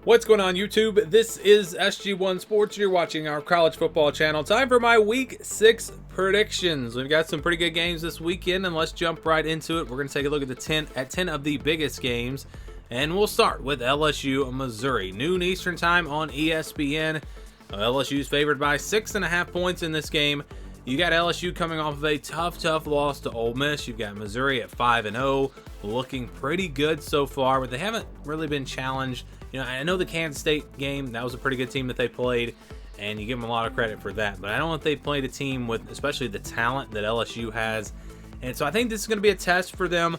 What's going on, YouTube? This is SG1 Sports. You're watching our college football channel. Time for my Week 6 predictions. We've got some pretty good games this weekend, and let's jump right into it. We're going to take a look at 10 of the biggest games, and we'll start with LSU, Missouri. Noon Eastern time on ESPN. LSU's favored by 6.5 points in this game. You got LSU coming off of a tough loss to Ole Miss. You've got Missouri at 5-0, looking pretty good so far, but they haven't really been challenged. You know, I know the Kansas State game, that was a pretty good team that they played, and you give them a lot of credit for that. But I don't know if they played a team with especially the talent that LSU has. And so I think this is going to be a test for them.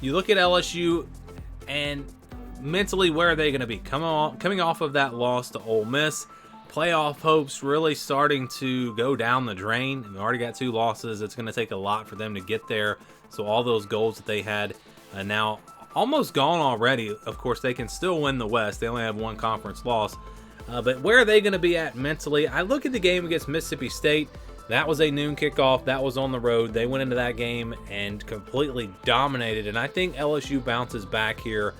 You look at LSU, and mentally, where are they going to be? Coming off of that loss to Ole Miss, playoff hopes really starting to go down the drain. They've already got 2 losses. It's going to take a lot for them to get there. So all those goals that they had now almost gone already. Of course, they can still win the West. They only have 1 conference loss. But where are they going to be at mentally? I look at the game against Mississippi State. That was a noon kickoff. That was on the road. They went into that game and completely dominated. And I think LSU bounces back here.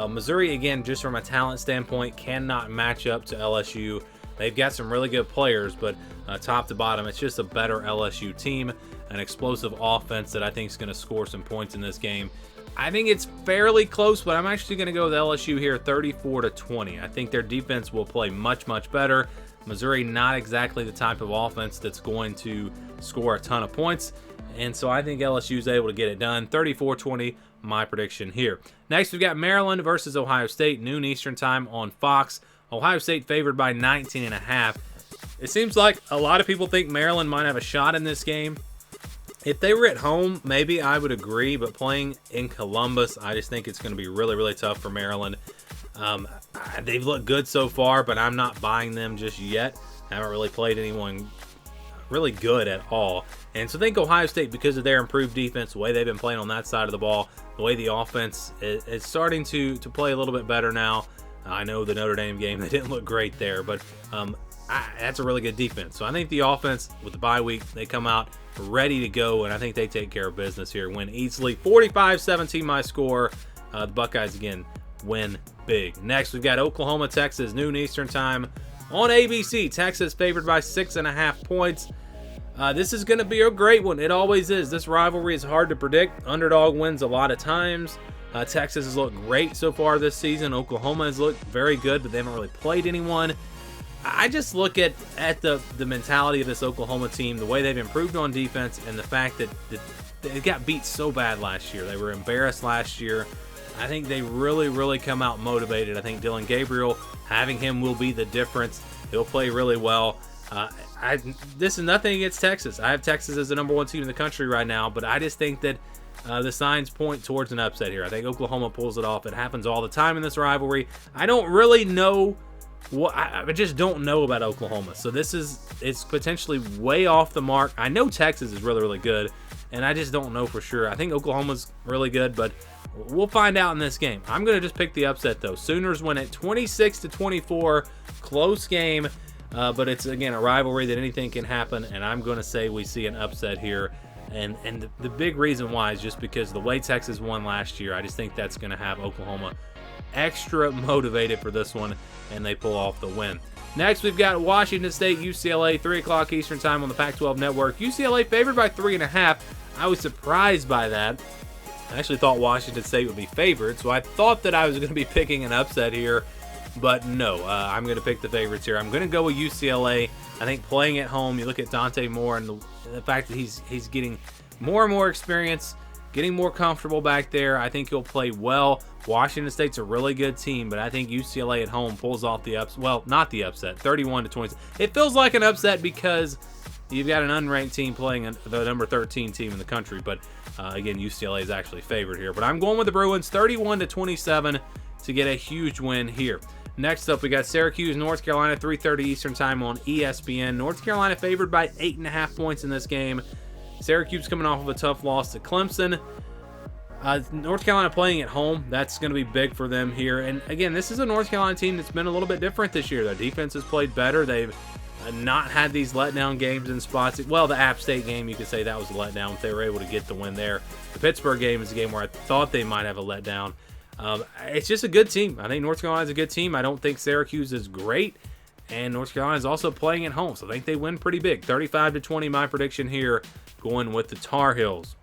Missouri, again, just from a talent standpoint, cannot match up to LSU. They've got some really good players, but top to bottom, it's just a better LSU team, an explosive offense that I think is going to score some points in this game. I think it's fairly close, but I'm actually going to go with LSU here, 34-20. I think their defense will play much better. Missouri, not exactly the type of offense that's going to score a ton of points, and so I think LSU is able to get it done. 34-20, my prediction here. Next, we've got Maryland versus Ohio State, noon Eastern time on Fox. Ohio State favored by 19.5. It seems like a lot of people think Maryland might have a shot in this game. If they were at home, maybe I would agree, but playing in Columbus, I just think it's going to be really tough for Maryland. They've looked good so far, but I'm not buying them just yet. I haven't really played anyone really good at all. And so I think Ohio State, because of their improved defense, the way they've been playing on that side of the ball, the way the offense is starting to play a little bit better now. I know the Notre Dame game, they didn't look great there, but that's a really good defense. So I think the offense, with the bye week, they come out ready to go, and I think they take care of business here. Win easily. 45-17 my score. The Buckeyes, again, win big. Next, we've got Oklahoma, Texas, noon Eastern time on ABC. Texas favored by 6.5 points. This is going to be a great one. It always is. This rivalry is hard to predict. Underdog wins a lot of times. Texas has looked great so far this season. Oklahoma has looked very good, but they haven't really played anyone. I just look at the mentality of this Oklahoma team, the way they've improved on defense, and the fact that they got beat so bad last year. They were embarrassed last year. I think they really come out motivated. I think Dylan Gabriel, having him will be the difference. He'll play really well. This is nothing against Texas. I have Texas as the #1 team in the country right now, but I just think that the signs point towards an upset here. I think Oklahoma pulls it off. It happens all the time in this rivalry. I don't really know I just don't know about Oklahoma. So it's potentially way off the mark. I know Texas is really good, and I just don't know for sure. I think Oklahoma's really good, but we'll find out in this game. I'm going to just pick the upset, though. Sooners win it 26-24. Close game, but it's, again, a rivalry that anything can happen, and I'm going to say we see an upset here. And the big reason why is just because the way Texas won last year, I just think that's going to have Oklahoma extra motivated for this one, and they pull off the win. Next, we've got Washington State, UCLA, 3 o'clock Eastern time on the Pac-12 Network. UCLA favored by 3.5. I was surprised by that. I actually thought Washington State would be favored, so I thought that I was going to be picking an upset here, but no, I'm going to pick the favorites here. I'm going to go with UCLA. I think playing at home, you look at Dante Moore and the fact that he's getting more and more experience, getting more comfortable back there. I think he'll play well. Washington State's a really good team, but I think UCLA at home pulls off the upset. Well, not the upset, 31-20. It feels like an upset because you've got an unranked team playing the number 13 team in the country, but again, UCLA is actually favored here. But I'm going with the Bruins, 31-27 to get a huge win here. Next up, we got Syracuse, North Carolina, 3:30 Eastern time on ESPN. North Carolina favored by 8.5 points in this game. Syracuse coming off of a tough loss to Clemson. North Carolina playing at home, that's going to be big for them here. And again, this is a North Carolina team that's been a little bit different this year. Their defense has played better. They've not had these letdown games in spots. Well, the App State game, you could say that was a letdown if they were able to get the win there. The Pittsburgh game is a game where I thought they might have a letdown. It's just a good team. I think North Carolina's a good team. I don't think Syracuse is great, and North Carolina is also playing at home, so I think they win pretty big. 35-20, my prediction here, going with the Tar Heels.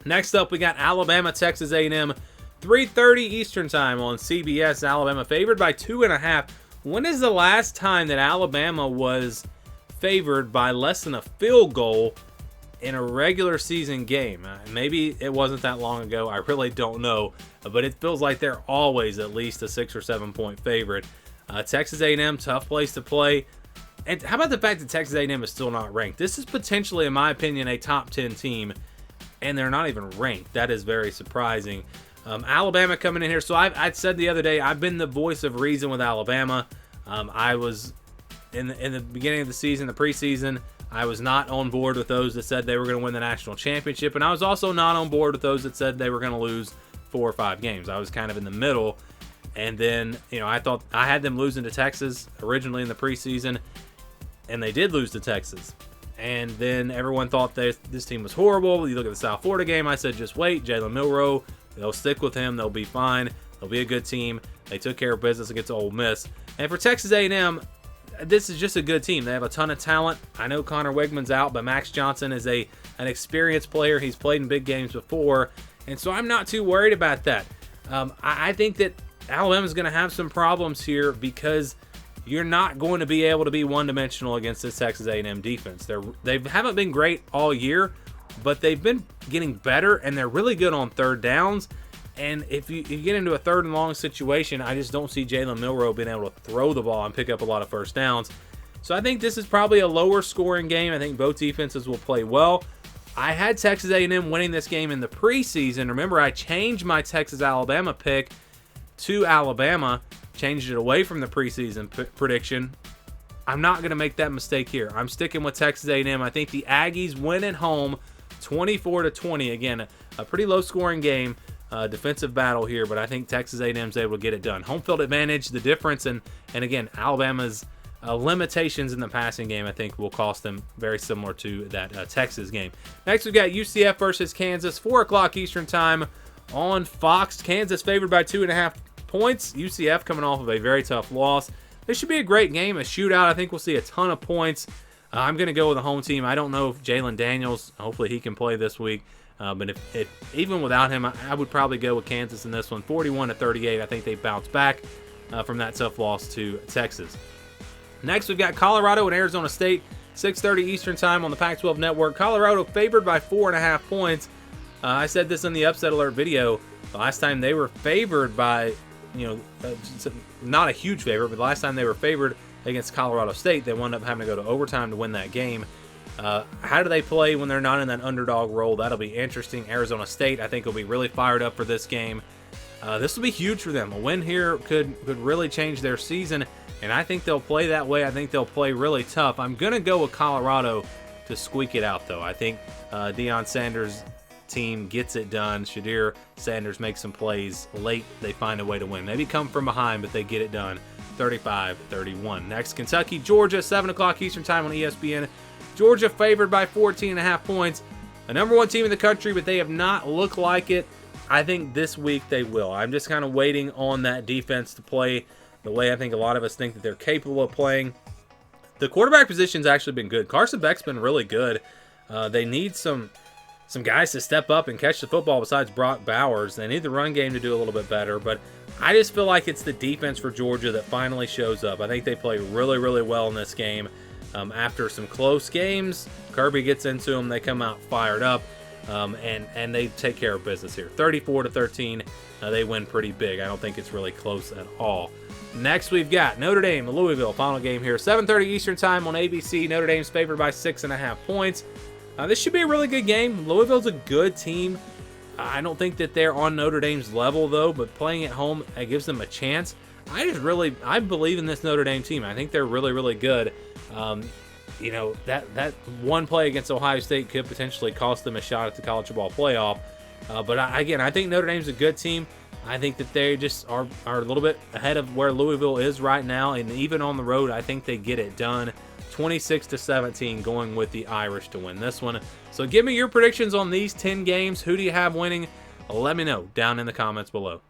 Next up, we got Alabama, Texas A&M, 3:30 Eastern Time on CBS. Alabama favored by 2.5. When is the last time that Alabama was favored by less than a field goal in a regular season game? Maybe it wasn't that long ago. I really don't know, but it feels like they're always at least a 6 or 7 point favorite. Texas A&M, tough place to play. And how about the fact that Texas A&M is still not ranked? This is potentially, in my opinion, a top 10 team, and they're not even ranked. That is very surprising. Alabama coming in here. So I'd said the other day, I've been the voice of reason with Alabama. I was in the beginning of the season, the preseason, I was not on board with those that said they were going to win the national championship, and I was also not on board with those that said they were going to lose 4 or 5 games. I was kind of in the middle, and then I thought I had them losing to Texas originally in the preseason, and they did lose to Texas. And then everyone thought this team was horrible. You look at the South Florida game, I said just wait, Jalen Milroe, they'll stick with him, they'll be fine, they'll be a good team. They took care of business against Ole Miss. And for Texas A&M, this is just a good team. They have a ton of talent. I know Connor Wigman's out, but Max Johnson is an experienced player. He's played in big games before, and so I'm not too worried about that. I think that Alabama's going to have some problems here because you're not going to be able to be one-dimensional against this Texas A&M defense. They haven't been great all year, but they've been getting better, and they're really good on third downs. And if you get into a 3rd and long situation, I just don't see Jalen Milroe being able to throw the ball and pick up a lot of first downs. So I think this is probably a lower scoring game. I think both defenses will play well. I had Texas A&M winning this game in the preseason. Remember, I changed my Texas-Alabama pick to Alabama, changed it away from the preseason prediction. I'm not going to make that mistake here. I'm sticking with Texas A&M. I think the Aggies win at home 24-20. Again, a pretty low scoring game. Defensive battle here, but I think Texas A&M is able to get it done. Home field advantage, the difference, and again, Alabama's limitations in the passing game, I think, will cost them, very similar to that Texas game. Next, we've got UCF versus Kansas, 4 o'clock Eastern Time on Fox. Kansas favored by 2.5 points. UCF coming off of a very tough loss. This should be a great game, a shootout. I think we'll see a ton of points. I'm going to go with the home team. I don't know if Jalen Daniels, hopefully he can play this week. But if even without him, I would probably go with Kansas in this one. 41-38. I think they bounce back from that tough loss to Texas. Next, we've got Colorado and Arizona State, 6:30 Eastern Time on the Pac-12 Network. Colorado favored by 4.5 points. I said this in the Upset Alert video. The last time they were favored by, not a huge favorite, but the last time they were favored against Colorado State, they wound up having to go to overtime to win that game. How do they play when they're not in that underdog role? That'll be interesting. Arizona State, I think, will be really fired up for this game. This will be huge for them. A win here could really change their season, and I think they'll play that way. I think they'll play really tough. I'm going to go with Colorado to squeak it out, though. I think Deion Sanders' team gets it done. Shadir Sanders makes some plays late. They find a way to win. Maybe come from behind, but they get it done. 35-31. Next, Kentucky, Georgia, 7 o'clock Eastern Time on ESPN. Georgia favored by 14.5 points. A number 1 team in the country, but they have not looked like it. I think this week they will. I'm just kind of waiting on that defense to play the way I think a lot of us think that they're capable of playing. The quarterback position's actually been good. Carson Beck's been really good. They need some guys to step up and catch the football besides Brock Bowers. They need the run game to do a little bit better, but I just feel like it's the defense for Georgia that finally shows up. I think they play really, really well in this game. After some close games, Kirby gets into them. They come out fired up, and they take care of business here. 34-13, they win pretty big. I don't think it's really close at all. Next, we've got Notre Dame, Louisville, final game here. 7:30 Eastern Time on ABC. Notre Dame's favored by 6.5 points. This should be a really good game. Louisville's a good team. I don't think that they're on Notre Dame's level, though, but playing at home, it gives them a chance. I believe in this Notre Dame team. I think they're really, really good. That one play against Ohio State could potentially cost them a shot at the college football playoff. But I think Notre Dame's a good team. I think that they just are a little bit ahead of where Louisville is right now, and even on the road, I think they get it done. 26-17, going with the Irish to win this one. So give me your predictions on these 10 games. Who do you have winning? Let me know down in the comments below.